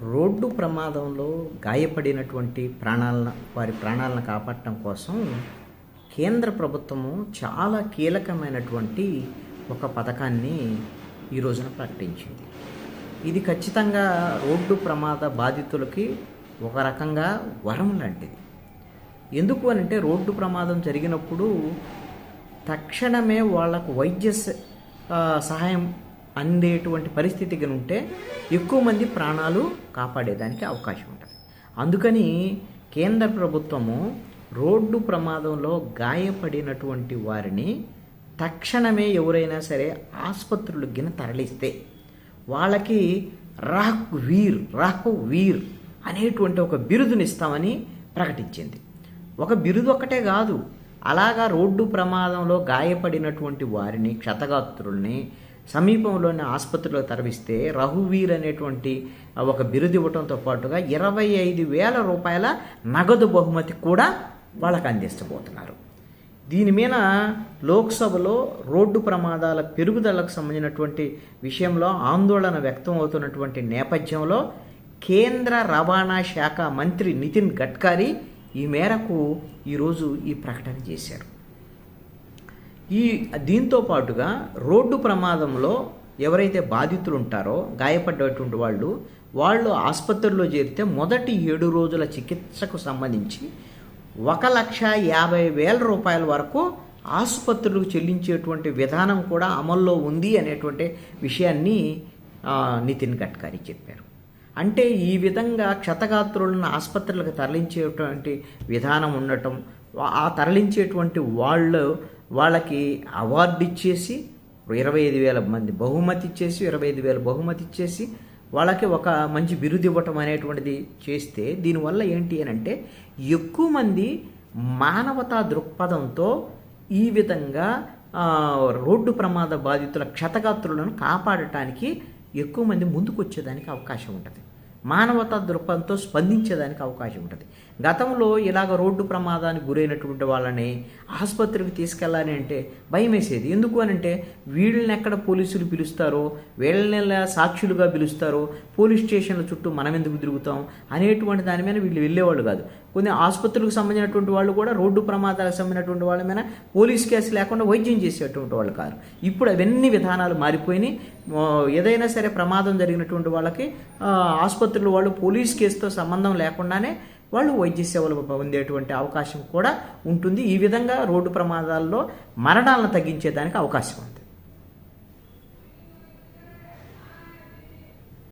Road ప్రమాదంలో గాయపడినటువంటి వారి ప్రాణాలను కాపాడటం కోసం కేంద్ర ప్రభుత్వము చాలా కీలకమైనటువంటి ఒక పథకాన్ని ఈ రోజున ప్రకటించింది. ఇది ఖచ్చితంగా రోడ్డు ప్రమాద బాధితులకి ఒక రకంగా వరం లాంటిది. ఎందుకు అనంటే రోడ్డు ప్రమాదం జరిగినప్పుడు తక్షణమే వాళ్లకు వైద్య సహాయం అందేటువంటి పరిస్థితి ఉంటే ఎక్కువ మంది ప్రాణాలు కాపాడేదానికి అవకాశం ఉంటుంది. అందుకని కేంద్ర ప్రభుత్వము రోడ్డు ప్రమాదంలో గాయపడినటువంటి వారిని తక్షణమే ఎవరైనా సరే ఆసుపత్రులకు తరలిస్తే వాళ్ళకి రాహ్ వీర్ అనేటువంటి ఒక బిరుదునిస్తామని ప్రకటించింది. ఒక బిరుదు ఒక్కటే కాదు, అలాగా రోడ్డు ప్రమాదంలో గాయపడినటువంటి వారిని, క్షతగాత్రుల్ని సమీపంలోని ఆసుపత్రిలో తరలిస్తే రఘువీర్ అనేటువంటి ఒక బిరుదు ఇవ్వడంతో పాటుగా 25,000 రూపాయల నగదు బహుమతి కూడా వాళ్ళకు అందిస్తబోతున్నారు. దీని మీద లోక్సభలో రోడ్డు ప్రమాదాల పెరుగుదలకు సంబంధించినటువంటి విషయంలో ఆందోళన వ్యక్తం అవుతున్నటువంటి నేపథ్యంలో కేంద్ర రవాణా శాఖ మంత్రి నితిన్ గడ్కరీ ఈ మేరకు ఈరోజు ఈ ప్రకటన చేశారు. దీంతో పాటుగా రోడ్డు ప్రమాదంలో ఎవరైతే బాధితులు ఉంటారో, గాయపడ్డటువంటి వాళ్ళు ఆసుపత్రిలో చేరితే మొదటి 7 రోజుల చికిత్సకు సంబంధించి 1,50,000 రూపాయల వరకు ఆసుపత్రులకు చెల్లించేటువంటి విధానం కూడా అమల్లో ఉంది అనేటువంటి విషయాన్ని నితిన్ గడ్కరీ చెప్పారు. అంటే ఈ విధంగా క్షతగాత్రులను ఆసుపత్రులకు తరలించేటువంటి విధానం ఉండటం, ఆ తరలించేటువంటి వాళ్ళకి అవార్డు ఇచ్చేసి 25,000 మంది బహుమతి ఇచ్చేసి 25,000 బహుమతి ఇచ్చేసి వాళ్ళకి ఒక మంచి బిరుదు ఇవ్వటం అనేటువంటిది చేస్తే దీనివల్ల ఏంటి అని అంటే ఎక్కువ మంది మానవతా దృక్పథంతో ఈ విధంగా రోడ్డు ప్రమాద బాధితుల క్షతగాత్రులను కాపాడటానికి ఎక్కువ మంది ముందుకు వచ్చేదానికి అవకాశం ఉంటుంది. మానవతా దృక్పథంతో స్పందించేదానికి అవకాశం ఉంటుంది. గతంలో ఇలాగ రోడ్డు ప్రమాదానికి గురైనటువంటి వాళ్ళని ఆసుపత్రికి తీసుకెళ్ళాలి అంటే భయం వేసేది. ఎందుకు అని అంటే వీళ్ళని ఎక్కడ పోలీసులు పిలుస్తారో, వీళ్ళని సాక్షులుగా పిలుస్తారో, పోలీస్ స్టేషన్ల చుట్టూ మనం ఎందుకు తిరుగుతాం అనేటువంటి దాని మీద వీళ్ళు వెళ్ళేవాళ్ళు కాదు. కొన్ని ఆసుపత్రులకు సంబంధించినటువంటి వాళ్ళు కూడా రోడ్డు ప్రమాదాలకు సంబంధించినటువంటి వాళ్ళ మీద పోలీస్ కేసు లేకుండా వైద్యం చేసేటువంటి వాళ్ళు కాదు. ఇప్పుడు అవన్నీ విధానాలు మారిపోయినాయి. ఏదైనా సరే ప్రమాదం జరిగినటువంటి వాళ్ళకి ఆసుపత్రులు వాళ్ళు పోలీస్ కేసుతో సంబంధం లేకుండానే వాళ్ళు వైద్య సేవలు పొందేటువంటి అవకాశం కూడా ఉంటుంది. ఈ విధంగా రోడ్డు ప్రమాదాల్లో మరణాలను తగ్గించేదానికి అవకాశం ఉంది.